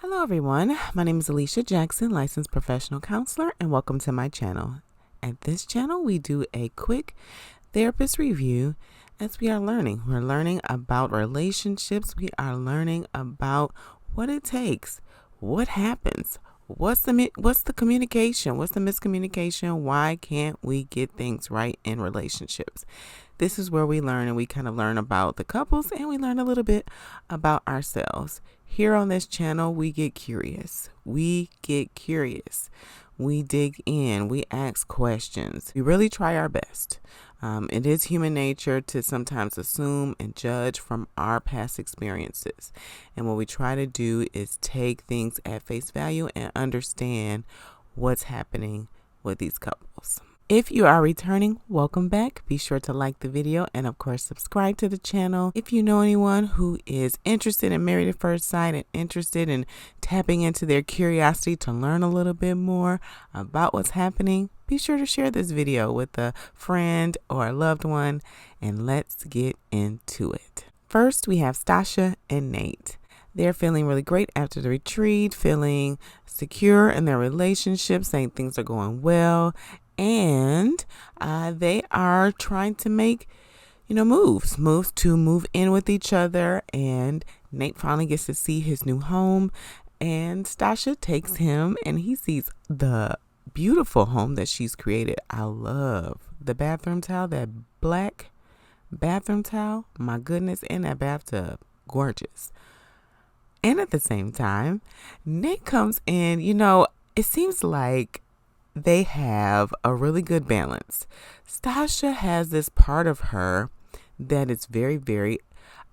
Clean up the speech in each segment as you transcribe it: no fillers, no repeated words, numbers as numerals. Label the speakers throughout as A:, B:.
A: Hello everyone, my name is Alicia Jackson, licensed professional counselor, and welcome to my channel. At this channel, we do a quick therapist review as we are learning. We're learning about relationships. We are learning about what it takes, what happens, what's the communication, what's the miscommunication, why can't we get things right in relationships. This is where we learn, and we kind of learn about the couples, and we learn a little bit about ourselves. Here on this channel, we get curious. We dig in. We ask questions. We really try our best. It is human nature to sometimes assume and judge from our past experiences. And what we try to do is take things at face value and understand what's happening with these couples. If you are returning, welcome back. Be sure to like the video and of course subscribe to the channel. If you know anyone who is interested in Married at First Sight and interested in tapping into their curiosity to learn a little bit more about what's happening, be sure to share this video with a friend or a loved one, and let's get into it. First, we have Stasha and Nate. They're feeling really great after the retreat, feeling secure in their relationship, saying things are going well. And they are trying to make, moves to move in with each other. And Nate finally gets to see his new home. And Stasha takes him and he sees the beautiful home that she's created. I love the bathroom towel, that black bathroom towel. My goodness, and that bathtub. Gorgeous. And at the same time, Nate comes in, it seems like they have a really good balance. Stasha has this part of her that is very, very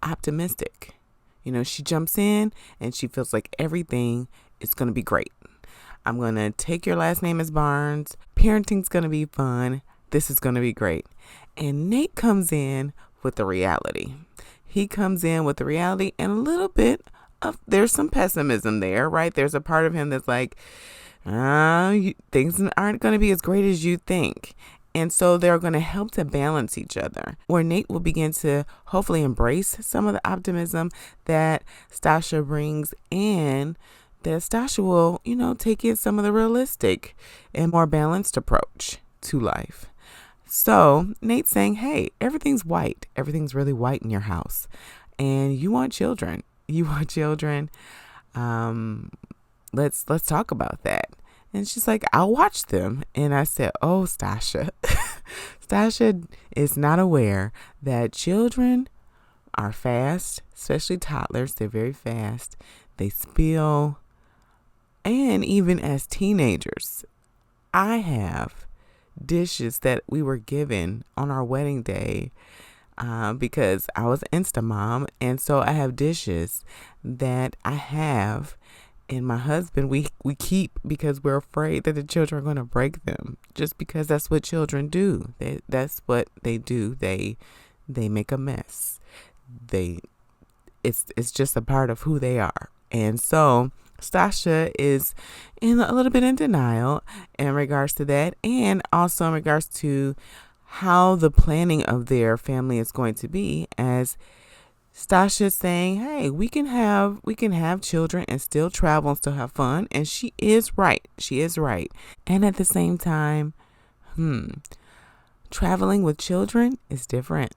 A: optimistic. She jumps in and she feels like everything is going to be great. I'm going to take your last name as Barnes. Parenting's going to be fun. This is going to be great. And Nate comes in with the reality. He comes in with the reality and a little bit of, there's some pessimism there, right? There's a part of him that's like, things aren't going to be as great as you think. And so they're going to help to balance each other, where Nate will begin to hopefully embrace some of the optimism that Stasha brings, and that Stasha will, take in some of the realistic and more balanced approach to life. So Nate's saying, hey, everything's white. Everything's really white in your house. And you want children. Let's talk about that. And she's like, I'll watch them. And I said, oh, Stasha. Stasha is not aware that children are fast, especially toddlers. They're very fast. They spill. And even as teenagers, I have dishes that we were given on our wedding day because I was Instamom. And so I have dishes that I have, and my husband, we keep because we're afraid that the children are going to break them, just because that's what children do. That's what they do. They make a mess. It's just a part of who they are. And so Stasha is a little bit in denial in regards to that, and also in regards to how the planning of their family is going to be, as Stasha's saying, hey, we can have children and still travel and still have fun. And she is right. And at the same time, traveling with children is different.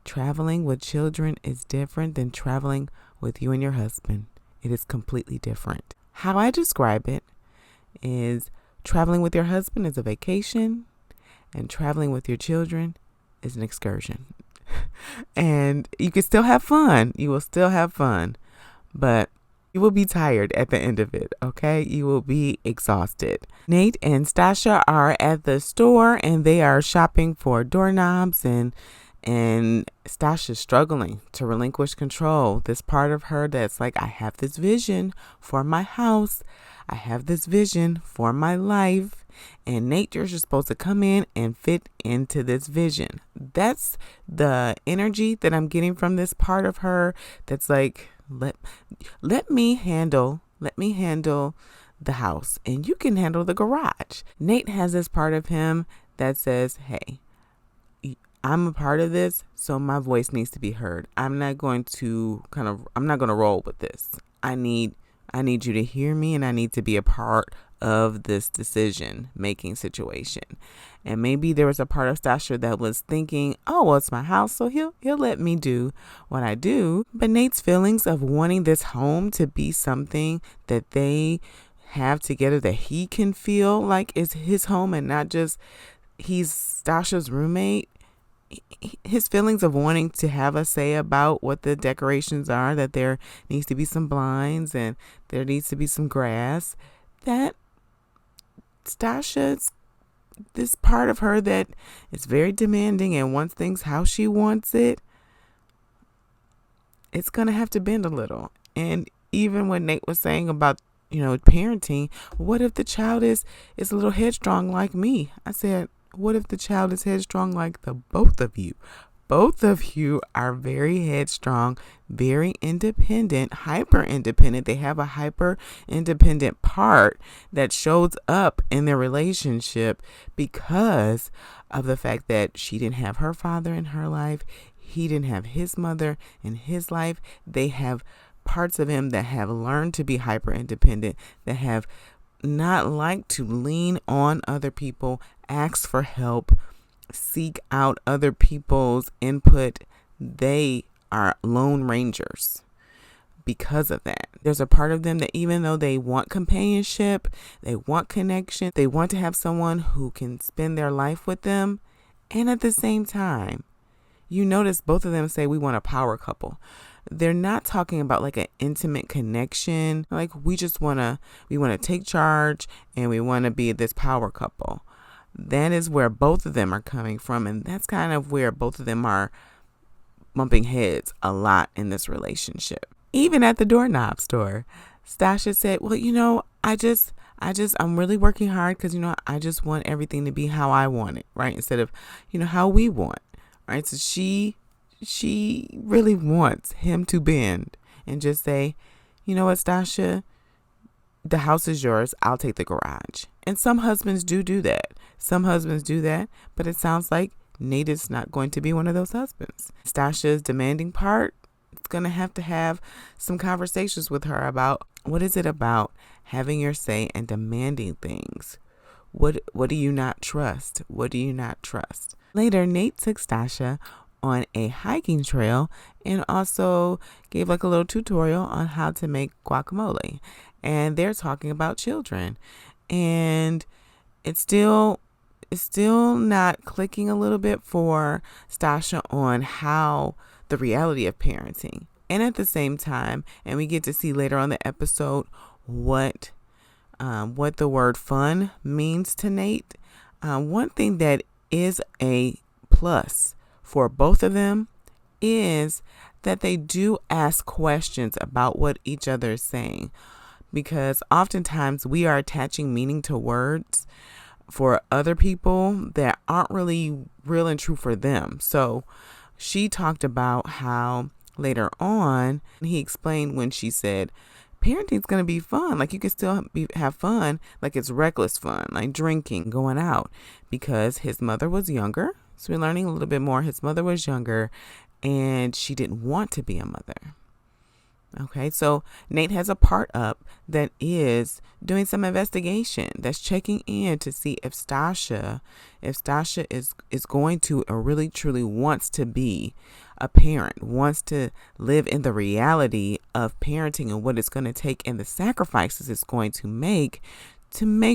A: Traveling with children is different than traveling with you and your husband. It is completely different. How I describe it is traveling with your husband is a vacation, and traveling with your children is an excursion. And you can still have fun. You will still have fun, but you will be tired at the end of it, okay? You will be exhausted. Nate and Stasha are at the store and they are shopping for doorknobs, and Stasha's struggling to relinquish control. This part of her that's like, I have this vision for my house. I have this vision for my life. And Nate, you're just supposed to come in and fit into this vision. That's the energy that I'm getting from this part of her that's like, let me handle the house and you can handle the garage. Nate has this part of him that says, hey, I'm a part of this, so my voice needs to be heard. I'm not going to roll with this. I need I need you to hear me, and I need to be a part of this decision making situation. And maybe there was a part of Stasha that was thinking, oh, well, it's my house, so he'll let me do what I do. But Nate's feelings of wanting this home to be something that they have together, that he can feel like is his home and not just he's Stasha's roommate. His feelings of wanting to have a say about what the decorations are, that there needs to be some blinds and there needs to be some grass, that Stasha's this part of her that is very demanding and wants things how she wants it, it's going to have to bend a little. And even when Nate was saying about, parenting, what if the child is a little headstrong like me? I said, what if the child is headstrong like the both of you? Both of you are very headstrong, very independent, hyper independent. They have a hyper independent part that shows up in their relationship because of the fact that she didn't have her father in her life. He didn't have his mother in his life. They have parts of him that have learned to be hyper independent, that have not liked to lean on other people, ask for help, seek out other people's input. They are lone rangers because of that. There's a part of them that even though they want companionship, they want connection, they want to have someone who can spend their life with them, and at the same time, you notice both of them say we want a power couple. They're not talking about like an intimate connection, like we want to take charge and we want to be this power couple. That is where both of them are coming from, and that's kind of where both of them are bumping heads a lot in this relationship. Even at the doorknob store, Stasha said, well, I'm really working hard because, I just want everything to be how I want it, right? Instead of, how we want, right? So she really wants him to bend and just say, you know what, Stasha, the house is yours. I'll take the garage. And some husbands do that. But it sounds like Nate is not going to be one of those husbands. Stasha's demanding part, it's going to have some conversations with her about what is it about having your say and demanding things. What do you not trust? What do you not trust? Later, Nate took Stasha on a hiking trail and also gave like a little tutorial on how to make guacamole. And they're talking about children. And it's still not clicking a little bit for Stasha on how the reality of parenting. And at the same time, and we get to see later on the episode what the word fun means to Nate. One thing that is a plus for both of them is that they do ask questions about what each other is saying, because oftentimes we are attaching meaning to words for other people that aren't really real and true for them. So she talked about how later on, he explained when she said, parenting's going to be fun. Like you can still have fun, like it's reckless fun, like drinking, going out, because his mother was younger. So we're learning a little bit more. His mother was younger and she didn't want to be a mother. Okay, so Nate has a part up that is doing some investigation, that's checking in to see if Stasha is going to or really truly wants to be a parent, wants to live in the reality of parenting and what it's going to take and the sacrifices it's going to make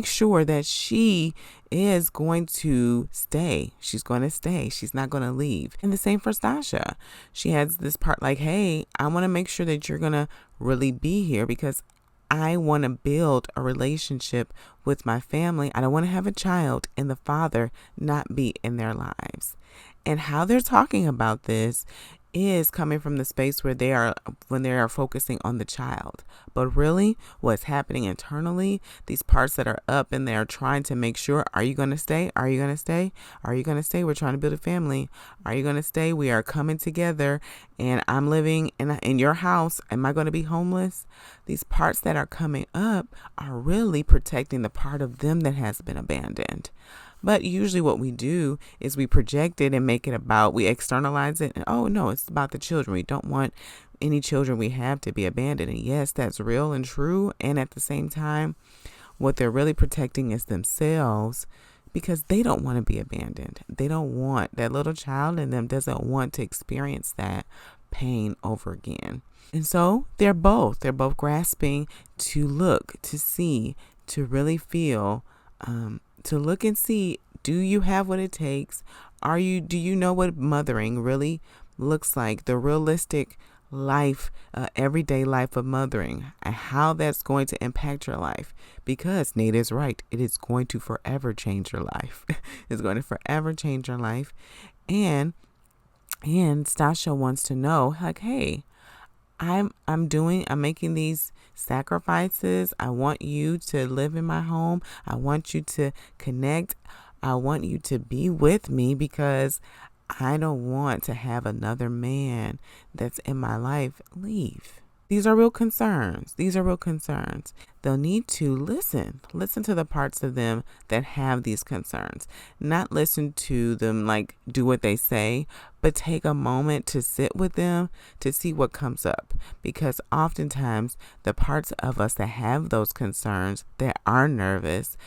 A: sure that she is going to stay. She's going to stay. She's not going to leave. And the same for Stasha. She has this part like, hey, I want to make sure that you're going to really be here because I want to build a relationship with my family. I don't want to have a child and the father not be in their lives. And how they're talking about this is coming from the space where they are focusing on the child. But really what's happening internally, these parts that are up and they're trying to make sure, are you going to stay? Are you going to stay? Are you going to stay? We're trying to build a family. Are you going to stay? We are coming together and I'm living in your house. Am I going to be homeless? These parts that are coming up are really protecting the part of them that has been abandoned. But usually what we do is we project it and make it about, we externalize it. And, oh, no, it's about the children. We don't want any children we have to be abandoned. And yes, that's real and true. And at the same time, what they're really protecting is themselves, because they don't want to be abandoned. They don't want, that little child in them doesn't want to experience that pain over again. And so they're both grasping to look, to see, to really feel, to look and see, do you have what it takes? Do you know what mothering really looks like? The realistic life, everyday life of mothering, and how that's going to impact your life. Because Nate is right. It is going to forever change your life. It's going to forever change your life. And Stasha wants to know, like, hey, I'm making these sacrifices. I want you to live in my home. I want you to connect. I want you to be with me, because I don't want to have another man that's in my life leave. These are real concerns. They'll need to listen to the parts of them that have these concerns, not listen to them like do what they say, but take a moment to sit with them to see what comes up. Because oftentimes the parts of us that have those concerns, that are nervous,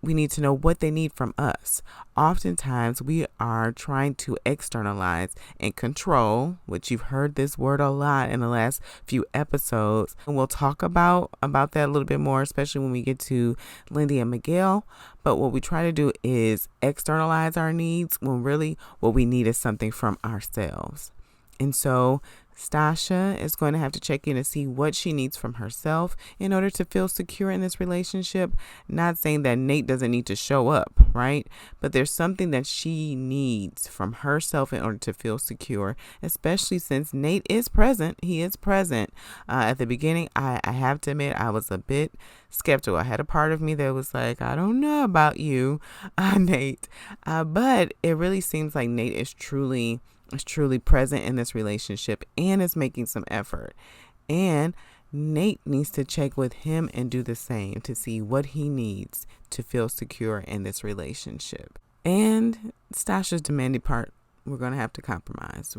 A: we need to know what they need from us. Oftentimes we are trying to externalize and control, which you've heard this word a lot in the last few episodes. And we'll talk about that a little bit more, especially when we get to Lindy and Miguel. But what we try to do is externalize our needs when really what we need is something from ourselves. And so Stasha is going to have to check in and see what she needs from herself in order to feel secure in this relationship. Not saying that Nate doesn't need to show up, right? But there's something that she needs from herself in order to feel secure, especially since Nate is present. He is present. At the beginning, I have to admit, I was a bit skeptical. I had a part of me that was like, I don't know about you, Nate. But it really seems like Nate is truly present in this relationship and is making some effort. And Nate needs to check with him and do the same to see what he needs to feel secure in this relationship. And Stasha's demanding part, we're going to have to compromise.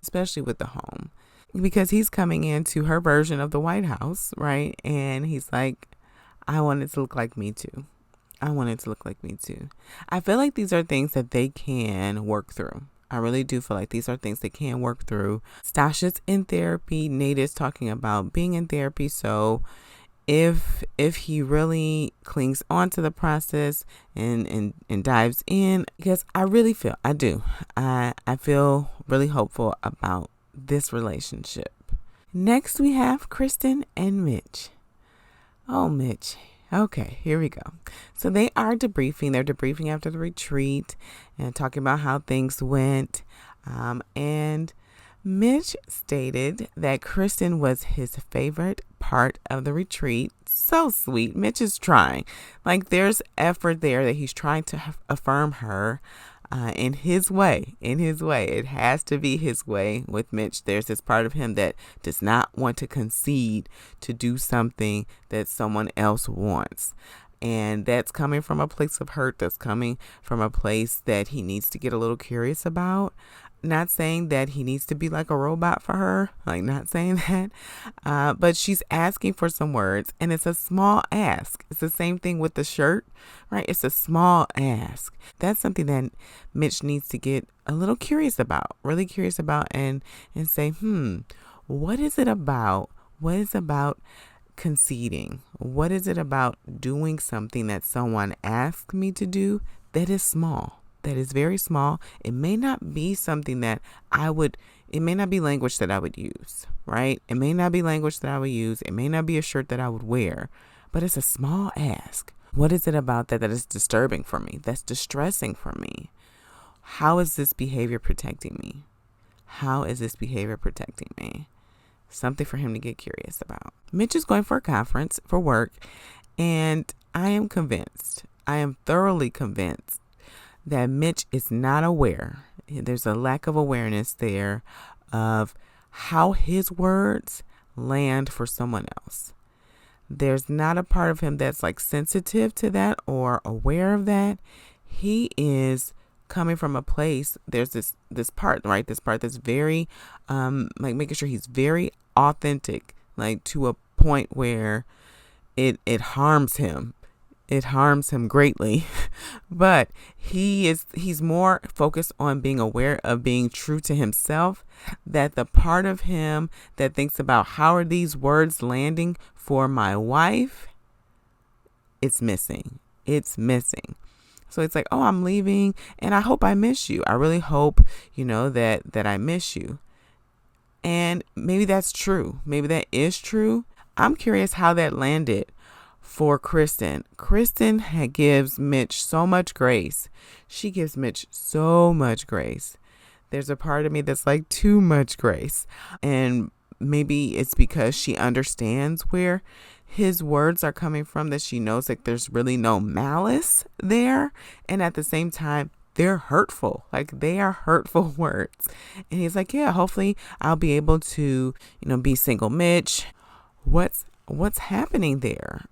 A: Especially with the home, because he's coming into her version of the White House, right? And he's like, I want it to look like me too. I feel like these are things that they can work through. I really do feel like these are things they can work through. Stasha's in therapy. Nate is talking about being in therapy. So if he really clings on to the process and dives in, because I feel really hopeful about this relationship. Next, we have Kristen and Mitch. Oh, Mitch. Okay, here we go. So they are debriefing. They're debriefing after the retreat and talking about how things went. And Mitch stated that Kristen was his favorite part of the retreat. So sweet. Mitch is trying. Like, there's effort there that he's trying to affirm her. In his way. It has to be his way with Mitch. There's this part of him that does not want to concede to do something that someone else wants. And that's coming from a place of hurt. That's coming from a place that he needs to get a little curious about. Not saying that he needs to be like a robot for her, like not saying that, but she's asking for some words, and it's a small ask. It's the same thing with the shirt, right? It's a small ask. That's something that Mitch needs to get a little curious about, really curious about, and say, what is it about? What is about conceding? What is it about doing something that someone asked me to do that is small? That is very small. It may not be something that it may not be language that I would use, right? It may not be language that I would use. It may not be a shirt that I would wear, but it's a small ask. What is it about that is disturbing for me? That's distressing for me? How is this behavior protecting me? Something for him to get curious about. Mitch is going for a conference for work, and I am thoroughly convinced that Mitch is not aware. There's a lack of awareness there of how his words land for someone else. there's not a part of him that's like sensitive to that or aware of that. He is coming from a place. There's this part, right? This part that's very like making sure he's very authentic, like to a point where it harms him. It harms him greatly. But he's more focused on being aware of being true to himself, that the part of him that thinks about how are these words landing for my wife, it's missing. It's missing. So it's like, oh, I'm leaving and I hope I miss you. I really hope, that I miss you. And maybe that's true. Maybe that is true. I'm curious how that landed for Kristen. Kristen gives Mitch so much grace. She gives Mitch so much grace. There's a part of me that's like too much grace. And maybe it's because she understands where his words are coming from, that she knows like there's really no malice there. And at the same time, they're hurtful. Like they are hurtful words. And he's like, yeah, hopefully I'll be able to, be single Mitch. What's happening there?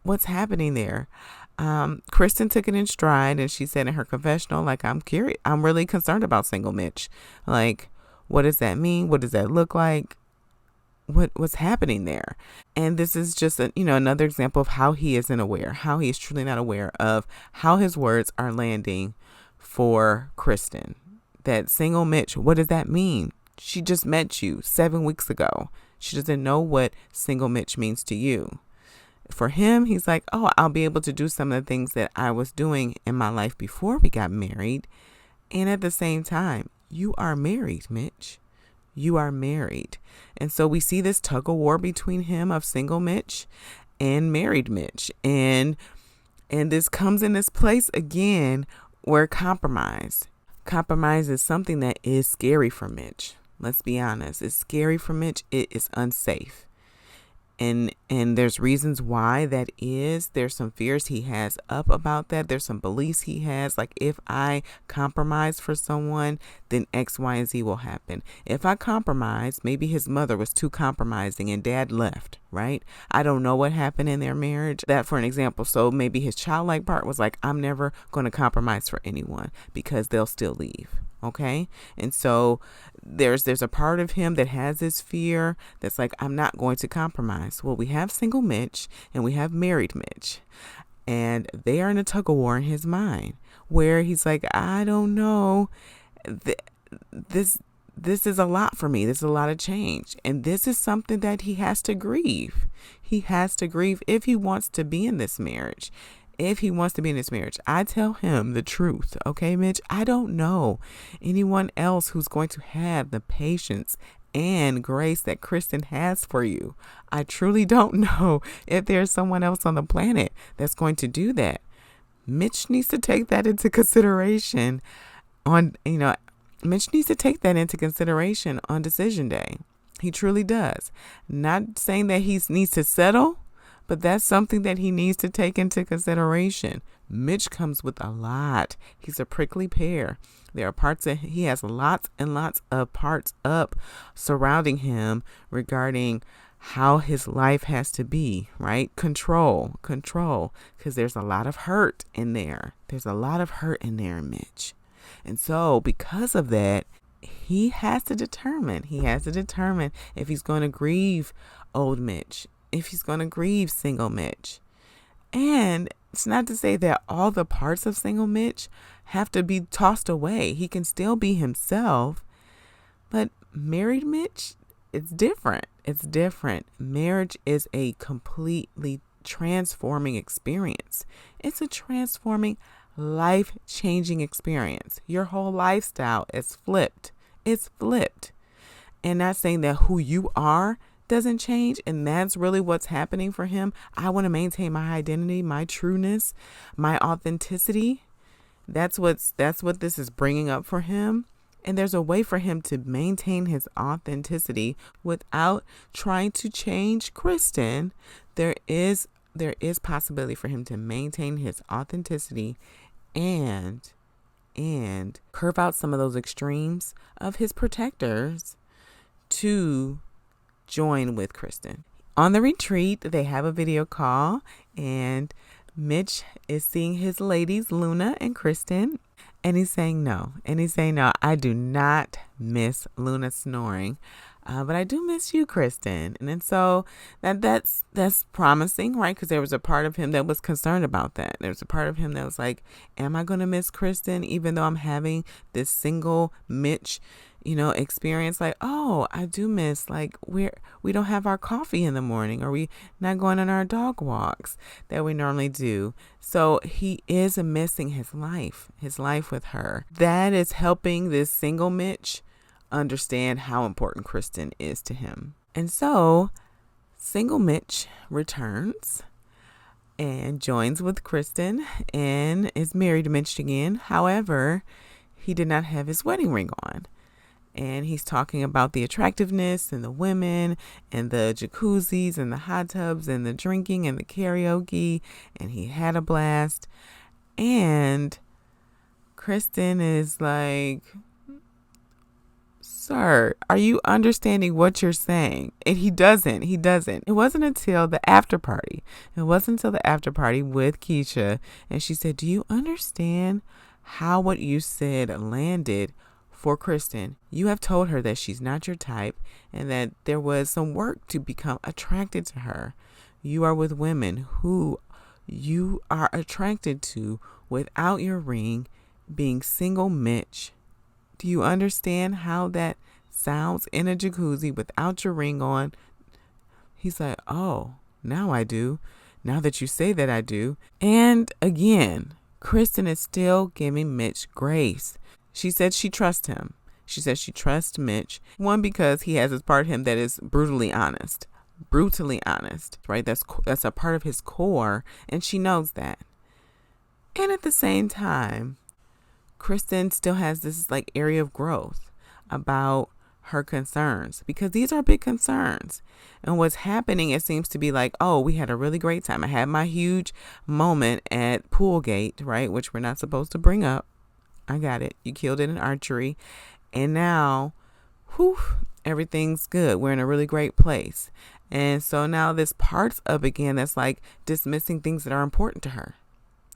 A: What's happening there? Kristen took it in stride and she said in her confessional, like, I'm curious. I'm really concerned about single Mitch. Like, what does that mean? What does that look like? What's happening there? And this is just another example of how he isn't aware, how he is truly not aware of how his words are landing for Kristen. That single Mitch, what does that mean? She just met you 7 weeks ago. She doesn't know what single Mitch means to you. For him, he's like, oh, I'll be able to do some of the things that I was doing in my life before we got married. And at the same time, you are married, Mitch. You are married. And so we see this tug of war between him of single Mitch and married Mitch. And this comes in this place again where compromise is something that is scary for Mitch. Let's be honest. It's scary for Mitch. It is unsafe. And there's reasons why that is. There's some fears he has up about that. There's some beliefs he has. Like, if I compromise for someone, then X, Y, and Z will happen. If I compromise, maybe his mother was too compromising and dad left, right? I don't know what happened in their marriage. That for an example. So maybe his childlike part was like, I'm never going to compromise for anyone because they'll still leave. Okay. And so there's a part of him that has this fear that's like, I'm not going to compromise. Well, we have single Mitch and we have married Mitch, and they are in a tug of war in his mind where he's like, I don't know. This is a lot for me. This is a lot of change. And this is something that he has to grieve. He has to grieve if he wants to be in this marriage. I tell him the truth. Okay, Mitch, I don't know anyone else who's going to have the patience and grace that Kristen has for you. I truly don't know if there's someone else on the planet that's going to do that. Mitch needs to take that into consideration on decision day. He truly does. Not saying that he needs to settle, but that's something that he needs to take into consideration. Mitch comes with a lot. He's a prickly pear. There are parts that he has lots and lots of parts up surrounding him regarding how his life has to be, right? Control, because there's a lot of hurt in there. Mitch. And so because of that, he has to determine if he's going to grieve old Mitch, if he's going to grieve single Mitch. And it's not to say that all the parts of single Mitch have to be tossed away. He can still be himself. But married Mitch, it's different. Marriage is a completely transforming experience. It's a transforming, life-changing experience. Your whole lifestyle is flipped. It's flipped. And not saying that who you are doesn't change, and that's really what's happening for him. I want to maintain my identity, my trueness, my authenticity. That's what this is bringing up for him. And there's a way for him to maintain his authenticity without trying to change Kristen. There is possibility for him to maintain his authenticity and curve out some of those extremes of his protectors to join with Kristen. On the retreat, they have a video call, and Mitch is seeing his ladies, Luna and Kristen, and he's saying no. And he's saying, no, I do not miss Luna snoring. But I do miss you, Kristen. And then so that's promising, right? Because there was a part of him that was concerned about that. There was a part of him that was like, am I going to miss Kristen even though I'm having this single Mitch, experience? Like, oh, I do miss, like, we don't have our coffee in the morning, or we not going on our dog walks that we normally do. So he is missing his life with her. That is helping this single Mitch understand how important Kristen is to him. And so single Mitch returns and joins with Kristen and is married to Mitch again. However, he did not have his wedding ring on. And he's talking about the attractiveness and the women and the jacuzzis and the hot tubs and the drinking and the karaoke. And he had a blast. And Kristen is like, sir, are you understanding what you're saying? And he doesn't. It wasn't until the after party. with Keisha. And she said, do you understand how what you said landed for Kristen? You have told her that she's not your type and that there was some work to become attracted to her. You are with women who you are attracted to without your ring, being single Mitch. Do you understand how that sounds in a jacuzzi without your ring on? He's like, oh, now I do. Now that you say that, I do. And again, Kristen is still giving Mitch grace. She said she trusts him. She says she trusts Mitch. One, because he has this part of him that is brutally honest, right? That's a part of his core, and she knows that. And at the same time, Kristen still has this like area of growth about her concerns, because these are big concerns. And what's happening, it seems to be like, oh, we had a really great time. I had my huge moment at Poolgate, right? Which we're not supposed to bring up. I got it. You killed it in archery. And now, everything's good. We're in a really great place. And so now this part's up again that's like dismissing things that are important to her.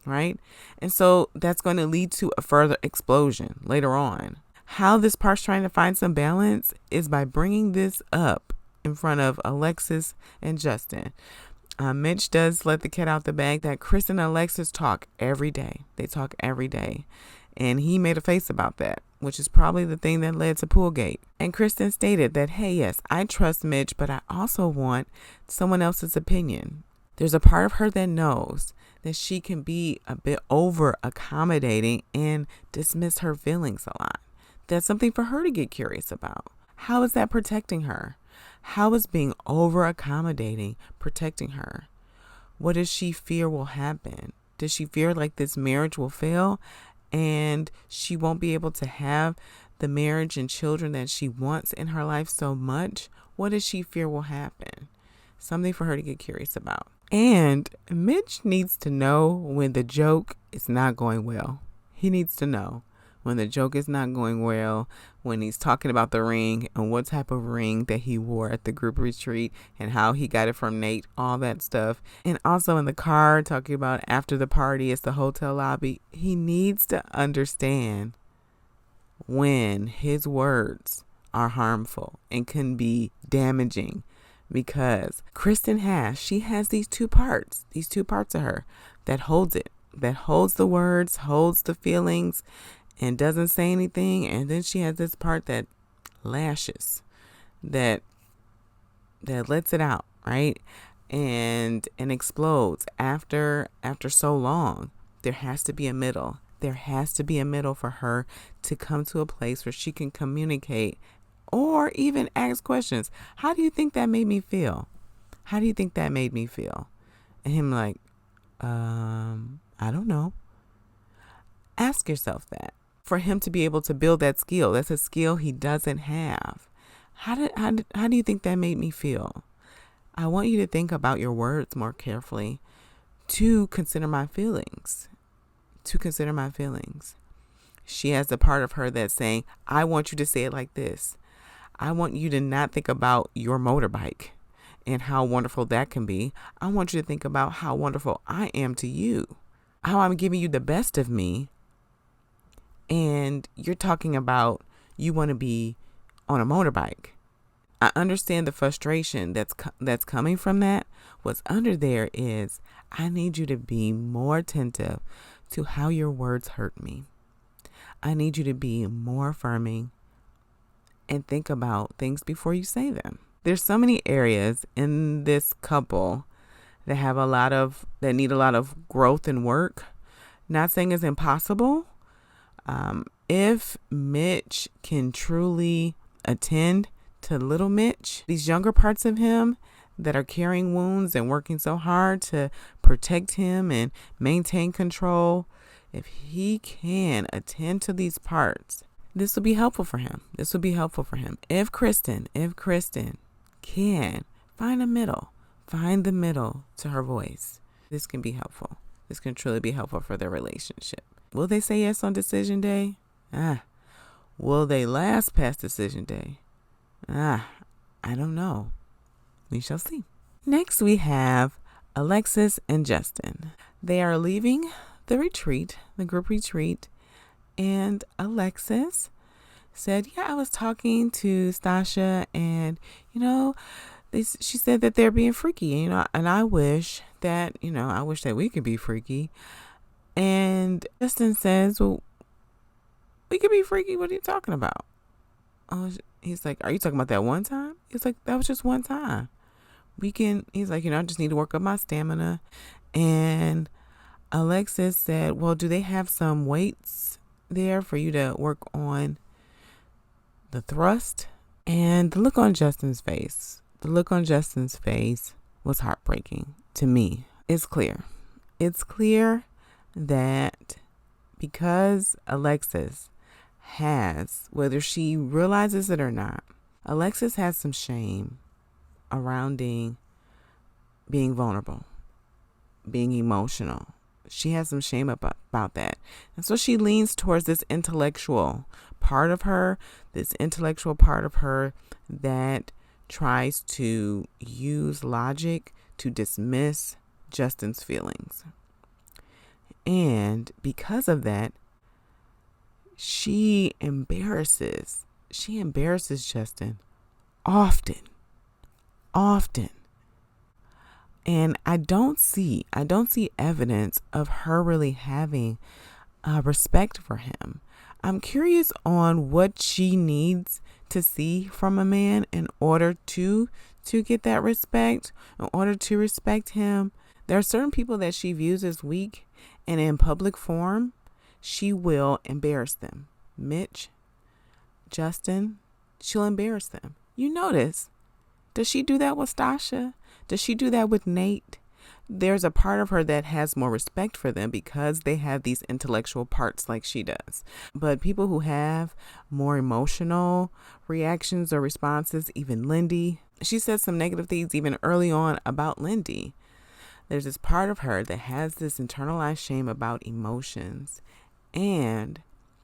A: Right? And so that's going to lead to a further explosion later on. How this part's trying to find some balance is by bringing this up in front of Alexis and Justin. Mitch does let the cat out the bag that Kristen and Alexis talk every day. They talk every day. And he made a face about that, which is probably the thing that led to Poolgate. And Kristen stated that, hey, yes, I trust Mitch, but I also want someone else's opinion. There's a part of her that knows that she can be a bit over accommodating and dismiss her feelings a lot. That's something for her to get curious about. How is that protecting her? How is being over accommodating protecting her? What does she fear will happen? Does she fear like this marriage will fail and she won't be able to have the marriage and children that she wants in her life so much? What does she fear will happen? Something for her to get curious about. And Mitch needs to know when the joke is not going well. He needs to know when the joke is not going well, when he's talking about the ring and what type of ring that he wore at the group retreat and how he got it from Nate, all that stuff. And also in the car, talking about after the party, it's the hotel lobby. He needs to understand when his words are harmful and can be damaging. Because Kristen has these two parts of her that holds it, that holds the words, holds the feelings, and doesn't say anything. And then she has this part that lashes, that lets it out, right? And explodes after so long. There has to be a middle. There has to be a middle for her to come to a place where she can communicate or even ask questions. How do you think that made me feel? How do you think that made me feel? And him like, I don't know. Ask yourself that. For him to be able to build that skill, that's a skill he doesn't have. How do you think that made me feel? I want you to think about your words more carefully, to consider my feelings. She has the part of her that's saying, I want you to say it like this. I want you to not think about your motorbike and how wonderful that can be, I want you to think about how wonderful I am to you, how I'm giving you the best of me. And you're talking about you want to be on a motorbike. I understand the frustration that's coming from that. What's under there is I need you to be more attentive to how your words hurt me. I need you to be more affirming and think about things before you say them. There's so many areas in this couple that need a lot of growth and work. Not saying it's impossible. If Mitch can truly attend to little Mitch, these younger parts of him that are carrying wounds and working so hard to protect him and maintain control, if he can attend to these parts, this will be helpful for him. If Kristen can find the middle to her voice, this can be helpful. This can truly be helpful for their relationship. Will they say yes on decision day? Will they last past decision day? I don't know. We shall see. Next, we have Alexis and Justin. They are leaving the group retreat, and Alexis said, I was talking to Stasha, and, she said that they're being freaky, and I wish that we could be freaky. And Justin says, well, we could be freaky. What are you talking about? Oh, he's like, are you talking about that one time? He's like, that was just one time. He's like, I just need to work up my stamina. And Alexis said, well, do they have some weights there for you to work on the thrust? And the look on Justin's face was heartbreaking to me. It's clear that because Alexis has, whether she realizes it or not, Alexis has some shame around being vulnerable, being emotional. She has some shame about that. And so she leans towards this intellectual part of her that tries to use logic to dismiss Justin's feelings. And because of that, she embarrasses Justin often. And I don't see evidence of her really having respect for him. I'm curious on what she needs to see from a man in order to get that respect, in order to respect him. There are certain people that she views as weak, and in public forum, she will embarrass them. Mitch, Justin, she'll embarrass them. You notice, does she do that with Stasha? Does she do that with Nate? There's a part of her that has more respect for them because they have these intellectual parts like she does. But people who have more emotional reactions or responses, even Lindy, she said some negative things even early on about Lindy. There's this part of her that has this internalized shame about emotions. And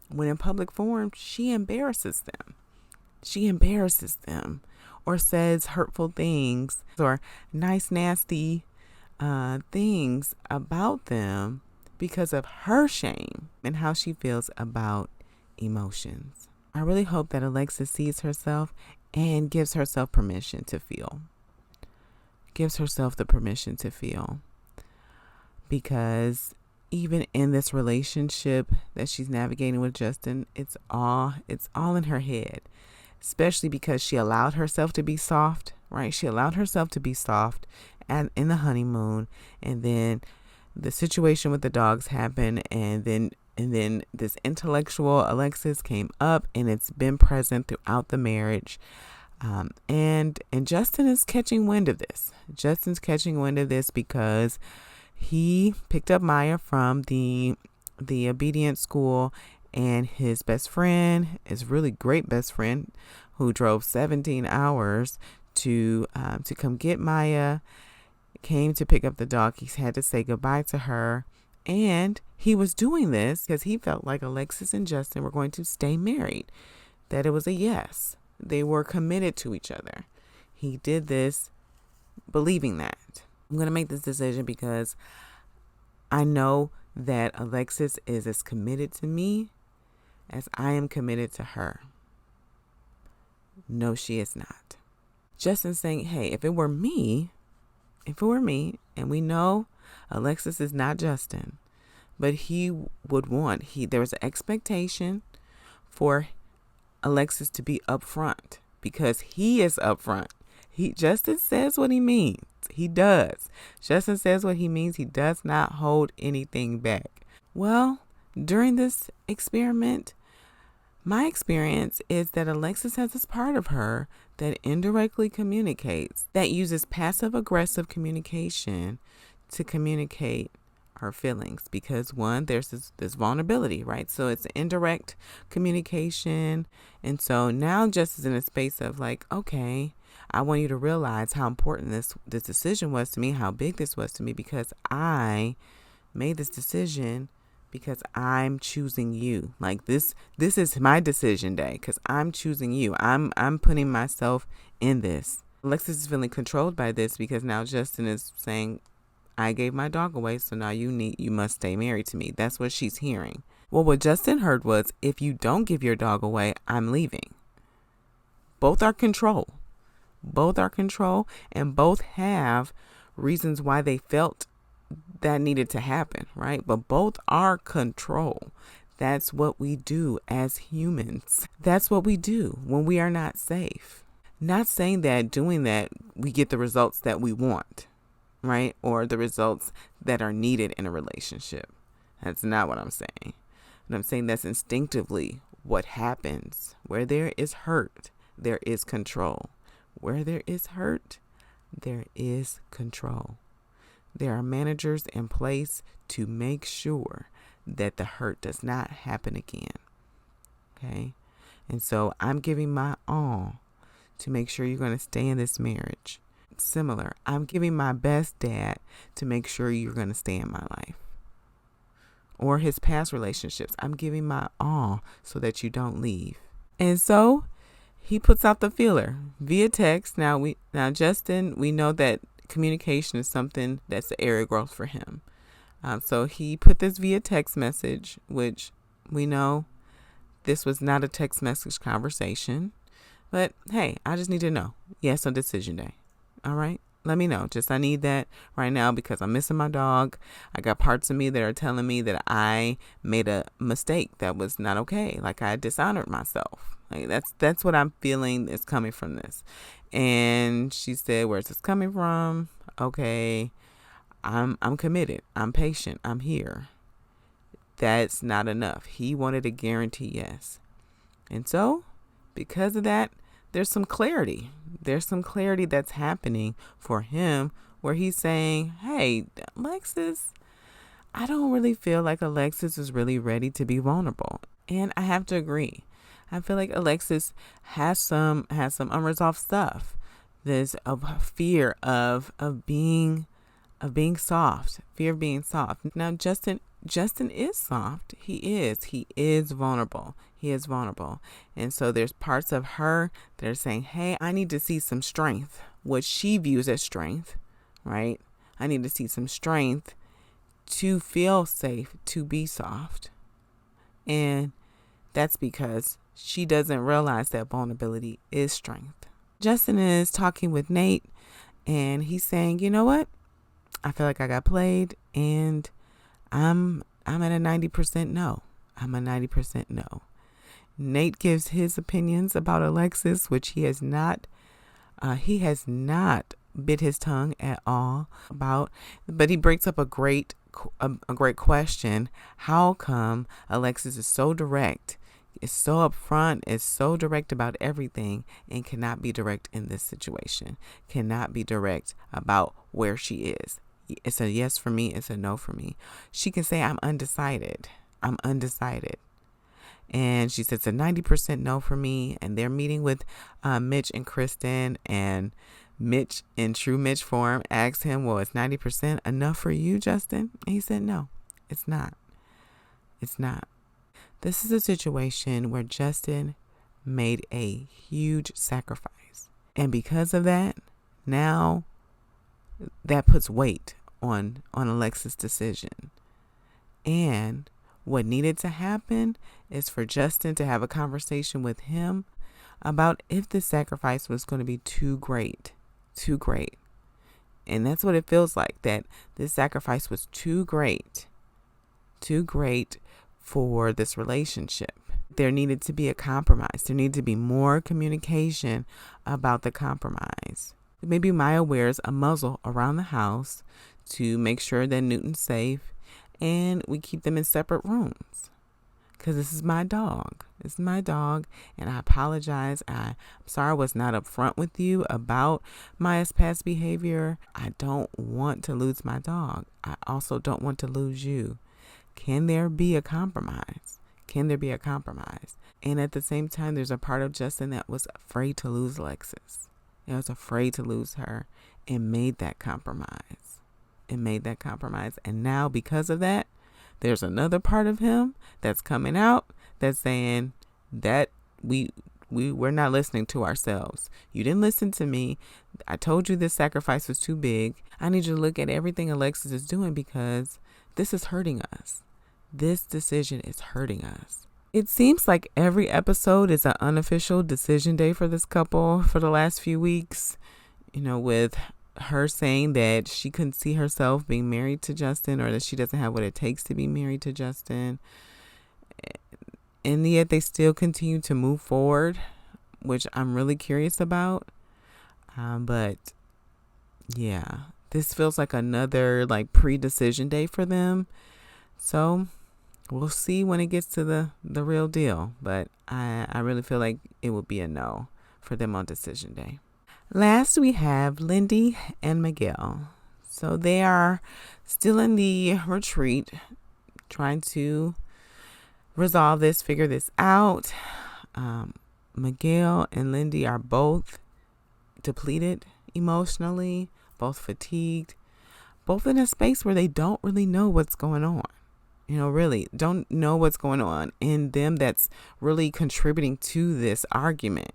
A: when in public forum, she embarrasses them. Or says hurtful things or nice, nasty things about them because of her shame and how she feels about emotions. I really hope that Alexis sees herself and gives herself permission to feel. Gives herself the permission to feel. Because even in this relationship that she's navigating with Justin, it's all in her head. Especially because she allowed herself to be soft, right? She allowed herself to be soft in the honeymoon, and then the situation with the dogs happened, and then this intellectual Alexis came up, and it's been present throughout the marriage. And Justin is catching wind of this. Justin's catching wind of this because he picked up Maya from the obedience school. And his best friend, his really great best friend, who drove 17 hours to come get Maya, came to pick up the dog. He had to say goodbye to her. And he was doing this because he felt like Alexis and Justin were going to stay married, that it was a yes. They were committed to each other. He did this believing that. I'm going to make this decision because I know that Alexis is as committed to me as I am committed to her. No, she is not. Justin saying, hey, if it were me, and we know Alexis is not Justin, but he would want, there was an expectation for Alexis to be upfront because he is upfront. Justin says what he means. He does. Justin says what he means. He does not hold anything back. Well, during this experiment, my experience is that Alexis has this part of her that indirectly communicates, that uses passive-aggressive communication to communicate her feelings. Because one, there's this vulnerability, right? So it's indirect communication. And so now just is in a space of like, okay, I want you to realize how important this decision was to me, how big this was to me, because I made this decision because I'm choosing you. Like this is my decision day because I'm choosing you. I'm putting myself in this. Alexis is feeling controlled by this because now Justin is saying, I gave my dog away, so now you must stay married to me. That's what she's hearing. Well, what Justin heard was, if you don't give your dog away, I'm leaving. Both are control. Both are control, and both have reasons why they felt that needed to happen, right? But both are control. That's what we do as humans. That's what we do when we are not safe. Not saying that doing that, we get the results that we want, right? Or the results that are needed in a relationship. That's not what I'm saying. And I'm saying that's instinctively what happens. Where there is hurt, there is control. Where there is hurt, there is control. There are managers in place to make sure that the hurt does not happen again. Okay? And so I'm giving my all to make sure you're going to stay in this marriage. Similar, I'm giving my best, Dad, to make sure you're going to stay in my life. Or his past relationships, I'm giving my all so that you don't leave. And so he puts out the feeler via text. Now Justin, we know that communication is something that's an area of growth for him. So he put this via text message, which we know this was not a text message conversation. But hey, I just need to know. Yes, on decision day. All right. Let me know. I need that right now because I'm missing my dog. I got parts of me that are telling me that I made a mistake that was not okay. Like I dishonored myself. Like that's what I'm feeling is coming from this. And she said, where's this coming from? Okay. I'm committed. I'm patient. I'm here. That's not enough. He wanted a guarantee yes. And so because of that, there's some clarity. There's some clarity that's happening for him where he's saying, hey, Alexis, I don't really feel like Alexis is really ready to be vulnerable. And I have to agree. I feel like Alexis has some unresolved stuff. There's a fear of being soft, fear of being soft. Now, Justin is soft. He is vulnerable. He is vulnerable. And so there's parts of her that are saying, hey, I need to see some strength, what she views as strength, right? I need to see some strength to feel safe, to be soft. And that's because she doesn't realize that vulnerability is strength. Justin is talking with Nate and he's saying, you know what? I feel like I got played and I'm at a 90% no. I'm a 90% no. Nate gives his opinions about Alexis, which he has not bit his tongue at all about, but he breaks up a great question. How come Alexis is so direct, is so upfront, is so direct about everything and cannot be direct in this situation, cannot be direct about where she is? It's a yes for me. It's a no for me. She can say, I'm undecided. And she says it's a 90% no for me. And they're meeting with Mitch and Kristen. And Mitch, in true Mitch form, asked him, well, is 90% enough for you, Justin? And he said, no, it's not. It's not. This is a situation where Justin made a huge sacrifice. And because of that, now that puts weight on Alexis' decision. And what needed to happen is for Justin to have a conversation with him about if the sacrifice was going to be too great. And that's what it feels like, that this sacrifice was too great for this relationship. There needed to be a compromise. There needed to be more communication about the compromise. Maybe Maya wears a muzzle around the house to make sure that Newton's safe, and we keep them in separate rooms. Because this is my dog. It's my dog, and I apologize. I'm sorry I was not upfront with you about Maya's past behavior. I don't want to lose my dog. I also don't want to lose you. Can there be a compromise? And at the same time, there's a part of Justin that was afraid to lose Alexis. It was afraid to lose her and made that compromise. And now because of that, there's another part of him that's coming out that's saying that we're not listening to ourselves. You didn't listen to me. I told you this sacrifice was too big. I need you to look at everything Alexis is doing because this is hurting us. This decision is hurting us. It seems like every episode is an unofficial decision day for this couple for the last few weeks, with her saying that she couldn't see herself being married to Justin, or that she doesn't have what it takes to be married to Justin. And yet they still continue to move forward, which I'm really curious about. But yeah, this feels like another pre-decision day for them. So we'll see when it gets to the real deal. But I really feel like it will be a no for them on decision day. Last, we have Lindy and Miguel. So they are still in the retreat, trying to resolve this, figure this out. Miguel and Lindy are both depleted emotionally, both fatigued, both in a space where they don't really know what's going on. Really don't know what's going on in them that's really contributing to this argument.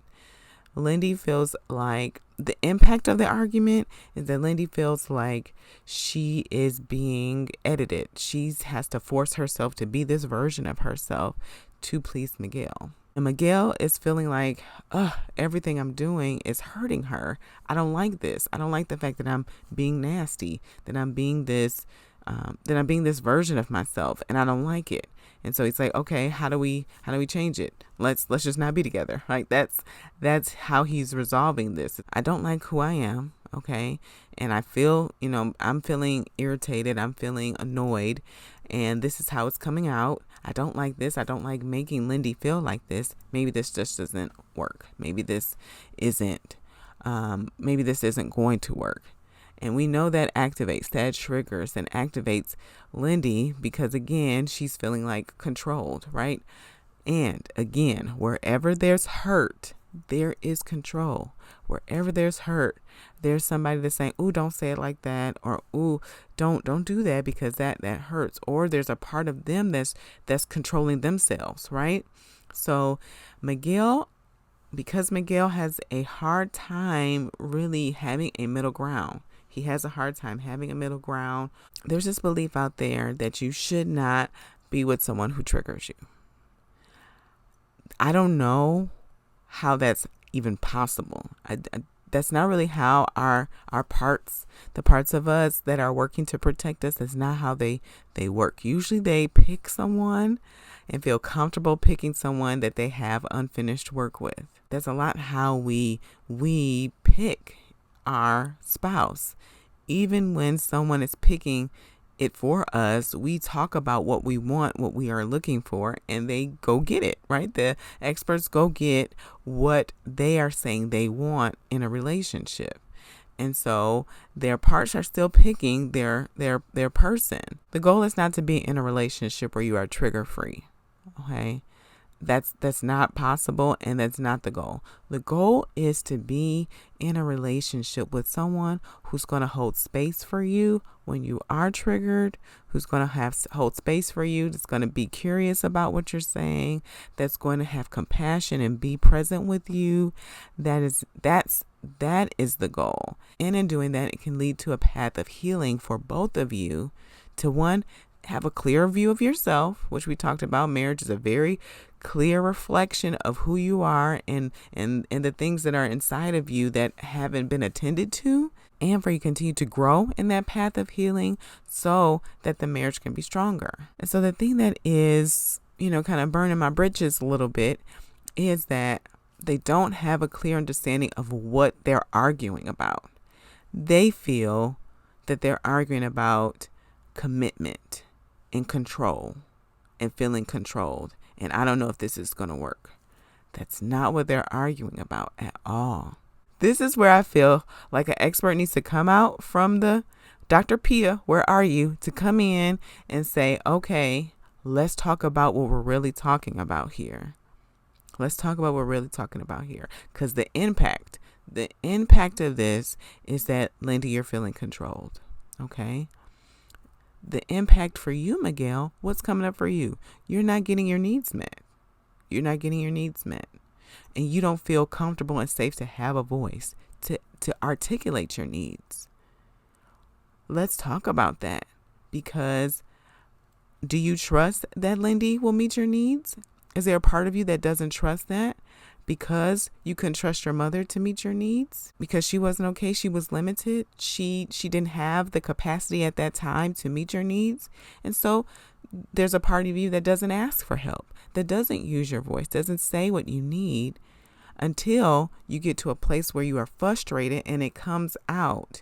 A: Lindy feels like the impact of the argument is that Lindy feels like she is being edited. She has to force herself to be this version of herself to please Miguel. And Miguel is feeling like, everything I'm doing is hurting her. I don't like this. I don't like the fact that I'm being nasty, that I'm being this version of myself, and I don't like it. And so he's like, okay, how do we change it? Let's just not be together. Like that's how he's resolving this. I don't like who I am, okay? And I feel, I'm feeling irritated, I'm feeling annoyed, and this is how it's coming out. I don't like this. I don't like making Lindy feel like this. Maybe this just doesn't work. Maybe this isn't going to work. And we know that triggers and activates Lindy because, again, she's feeling controlled, right? And again, wherever there's hurt, there is control. Wherever there's hurt, there's somebody that's saying, ooh, don't say it like that, or ooh, don't do that because that hurts. Or there's a part of them that's controlling themselves, right? So because Miguel has a hard time really having a middle ground. He has a hard time having a middle ground. There's this belief out there that you should not be with someone who triggers you. I don't know how that's even possible. That's not really how our parts, the parts of us that are working to protect us, that's not how they work. Usually they pick someone and feel comfortable picking someone that they have unfinished work with. That's a lot how we pick our spouse. Even when someone is picking it for us, we talk about what we want, what we are looking for, and they go get it, right? The experts go get what they are saying they want in a relationship. And so their parts are still picking their person. The goal is not to be in a relationship where you are trigger free. Okay? That's not possible, and that's not the goal. The goal is to be in a relationship with someone who's going to hold space for you when you are triggered, who's going to hold space for you, that's going to be curious about what you're saying, that's going to have compassion and be present with you. That's That is the goal. And in doing that, it can lead to a path of healing for both of you to, one, have a clear view of yourself, which we talked about. Marriage is a very clear reflection of who you are and the things that are inside of you that haven't been attended to, and for you to continue to grow in that path of healing so that the marriage can be stronger. And so the thing that is, kind of burning my britches a little bit is that they don't have a clear understanding of what they're arguing about. They feel that they're arguing about commitment and control and feeling controlled. And I don't know if this is going to work. That's not what they're arguing about at all. This is where I feel like an expert needs to come out from the Dr. Pia, where are you? To come in and say, okay, let's talk about what we're really talking about here. Let's talk about what we're really talking about here. Because the impact of this is that, Lindy, you're feeling controlled. Okay? The impact for you, Miguel, what's coming up for you? You're not getting your needs met. You're not getting your needs met. And you don't feel comfortable and safe to have a voice to articulate your needs. Let's talk about that. Because do you trust that Lindy will meet your needs? Is there a part of you that doesn't trust that? Because you couldn't trust your mother to meet your needs? Because she wasn't okay? She was limited? She didn't have the capacity at that time to meet your needs? And so there's a part of you that doesn't ask for help, that doesn't use your voice, doesn't say what you need until you get to a place where you are frustrated and it comes out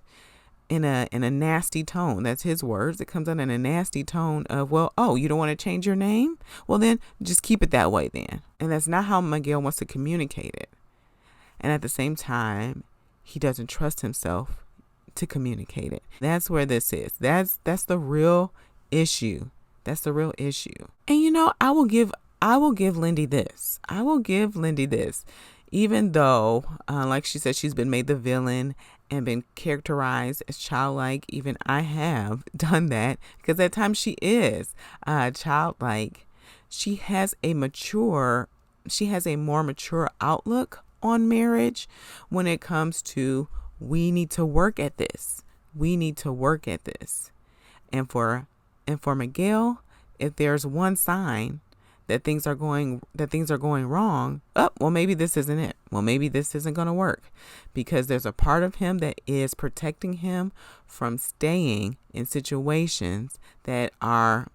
A: in a nasty tone. That's his words. It comes out in a nasty tone of, well, oh, you don't want to change your name? Well, then just keep it that way then. And that's not how Miguel wants to communicate it. And at the same time, he doesn't trust himself to communicate it. That's where this is. That's the real issue. That's the real issue. And I will give Lindy this. Even though, like she said, she's been made the villain and been characterized as childlike. Even I have done that, because at times she is childlike. She has a more mature outlook on marriage when it comes to, we need to work at this. And for Miguel, if there's one sign that things are going wrong, well, maybe this isn't it. Well, maybe this isn't going to work, because there's a part of him that is protecting him from staying in situations that are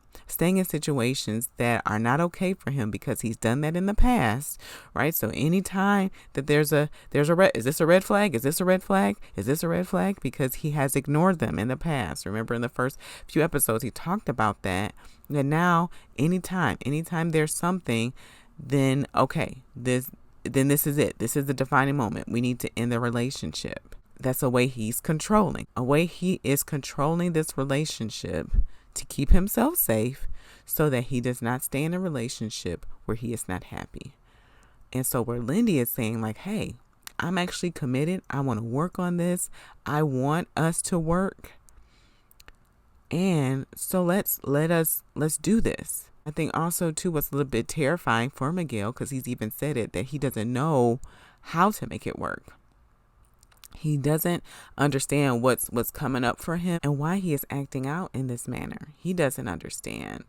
A: not okay for him, because he's done that in the past, right? So anytime that there's a is this a red flag? Is this a red flag? Is this a red flag? Because he has ignored them in the past. Remember, in the first few episodes, he talked about that. And now, anytime there's something, then okay, this is it. This is the defining moment. We need to end the relationship. That's a way he's controlling. A way he is controlling this relationship to keep himself safe, so that he does not stay in a relationship where he is not happy. And so where Lindy is saying, like, hey, I'm actually committed. I want to work on this. I want us to work. And so let's do this. I think also too, what's a little bit terrifying for Miguel, because he's even said it, that he doesn't know how to make it work. He doesn't understand what's coming up for him and why he is acting out in this manner. He doesn't understand.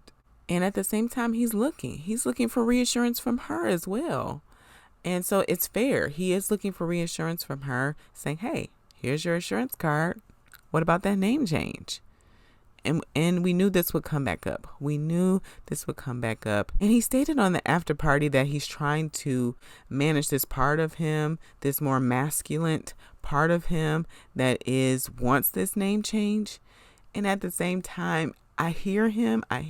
A: And at the same time, he's looking for reassurance from her as well. And so it's fair. He is looking for reassurance from her, saying, hey, here's your assurance card. What about that name change? And we knew this would come back up. And he stated on the after party that he's trying to manage this part of him, this more masculine part of him that wants this name change. And at the same time, I hear him. I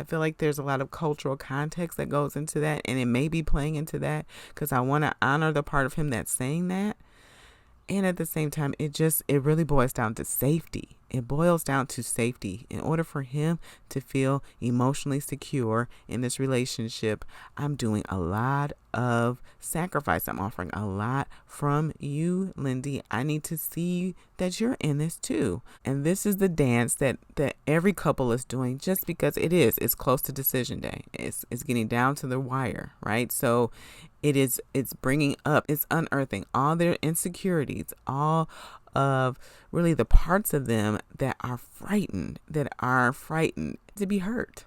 A: feel like there's a lot of cultural context that goes into that, and it may be playing into that, because I want to honor the part of him that's saying that. And at the same time, it really boils down to safety. it boils down to safety. In order for him to feel emotionally secure in this relationship, I'm doing a lot of sacrifice. I'm offering a lot from you, Lindy. I need to see that you're in this too. And this is the dance that every couple is doing, just because it's close to decision day. It's getting down to the wire, right? So it's bringing up, it's unearthing all their insecurities, all of really the parts of them that are frightened to be hurt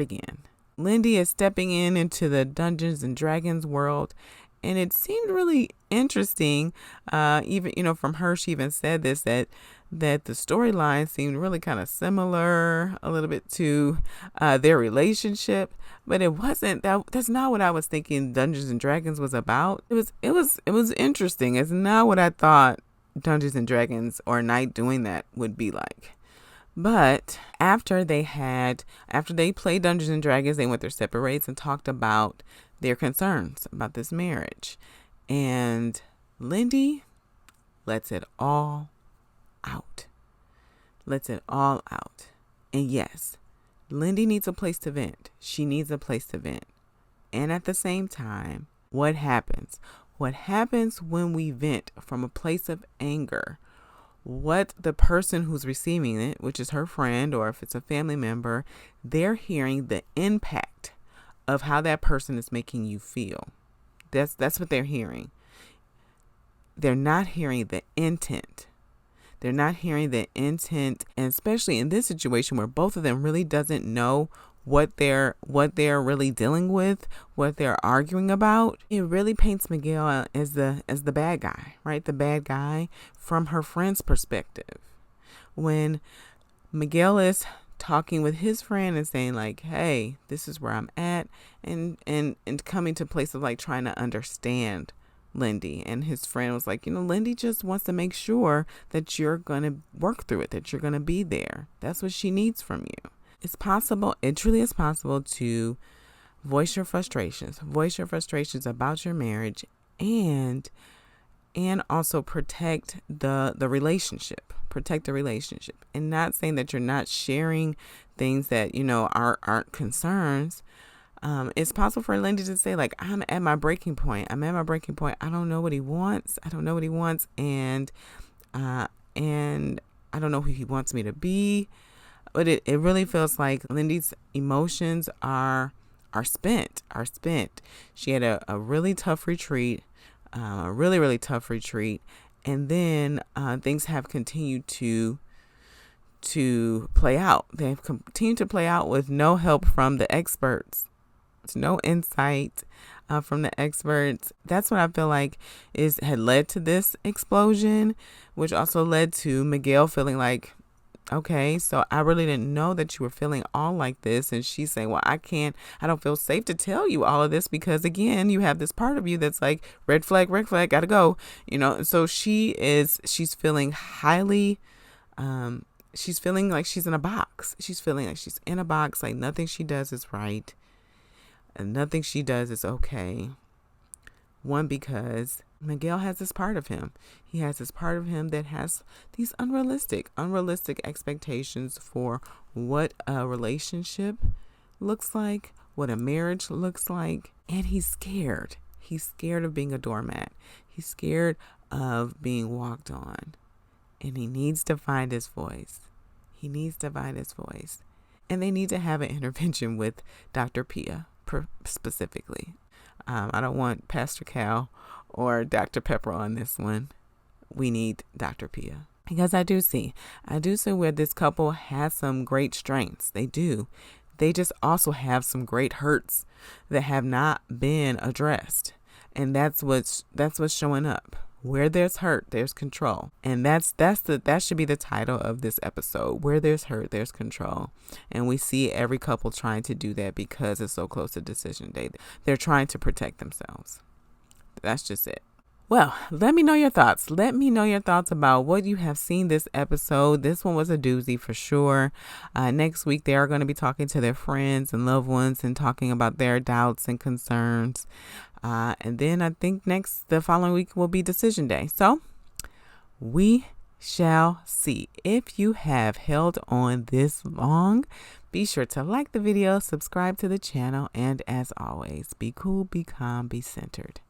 A: again. Lindy is stepping into the Dungeons and Dragons world, and it seemed really interesting. Even, from her, she even said this, that the storyline seemed really kind of similar a little bit to their relationship, but it wasn't. That's not what I was thinking Dungeons and Dragons was about. It was interesting. It's not what I thought Dungeons and Dragons or a night doing that would be like. But after they played Dungeons and Dragons, they went their separate ways and talked about their concerns about this marriage. And Lindy lets it all out. And yes, Lindy needs a place to vent. She needs a place to vent. And at the same time, what happens? What happens when we vent from a place of anger? What the person who's receiving it, which is her friend, or if it's a family member, they're hearing the impact of how that person is making you feel. That's what they're hearing. They're not hearing the intent. And especially in this situation where both of them really doesn't know what they're really dealing with, what they're arguing about, it really paints Miguel as the bad guy, right? The bad guy from her friend's perspective. When Miguel is talking with his friend and saying like, hey, this is where I'm at, and coming to a place of like trying to understand Lindy, and his friend was like, Lindy just wants to make sure that you're going to work through it, that you're going to be there. That's what she needs from you. It's possible, it truly is possible to voice your frustrations about your marriage, and also protect the relationship, and not saying that you're not sharing things that, aren't concerns. It's possible for Lindy to say like, I'm at my breaking point. I don't know what he wants. And I don't know who he wants me to be. But it really feels like Lindy's emotions are spent. She had a really tough retreat, really tough retreat. And then things have continued to play out. They've continued to play out with no help from the experts. No insight from the experts. That's what I feel like had led to this explosion, which also led to Miguel feeling like, okay, so I really didn't know that you were feeling all like this. And she's saying, well, I don't feel safe to tell you all of this because, again, you have this part of you that's like, red flag, gotta go, And so she's feeling highly, she's feeling like she's in a box. Like nothing she does is right and nothing she does is okay. One, because Miguel has this part of him. He has this part of him that has these unrealistic expectations for what a relationship looks like, what a marriage looks like. And he's scared. He's scared of being a doormat. He's scared of being walked on. And he needs to find his voice. And they need to have an intervention with Dr. Pia specifically. I don't want Pastor Cal or Dr. Pepper on this one. We need Dr. Pia. Because I do see where this couple has some great strengths. They do. They just also have some great hurts that have not been addressed. And that's what's showing up. Where there's hurt, there's control. And that should be the title of this episode. Where there's hurt, there's control. And we see every couple trying to do that because it's so close to decision day. They're trying to protect themselves. That's just it. Well, let me know your thoughts. Let me know your thoughts about what you have seen this episode. This one was a doozy for sure. Next week, they are going to be talking to their friends and loved ones and talking about their doubts and concerns. And then I think the following week will be decision day. So we shall see. If you have held on this long, be sure to like the video, subscribe to the channel, and as always, be cool, be calm, be centered.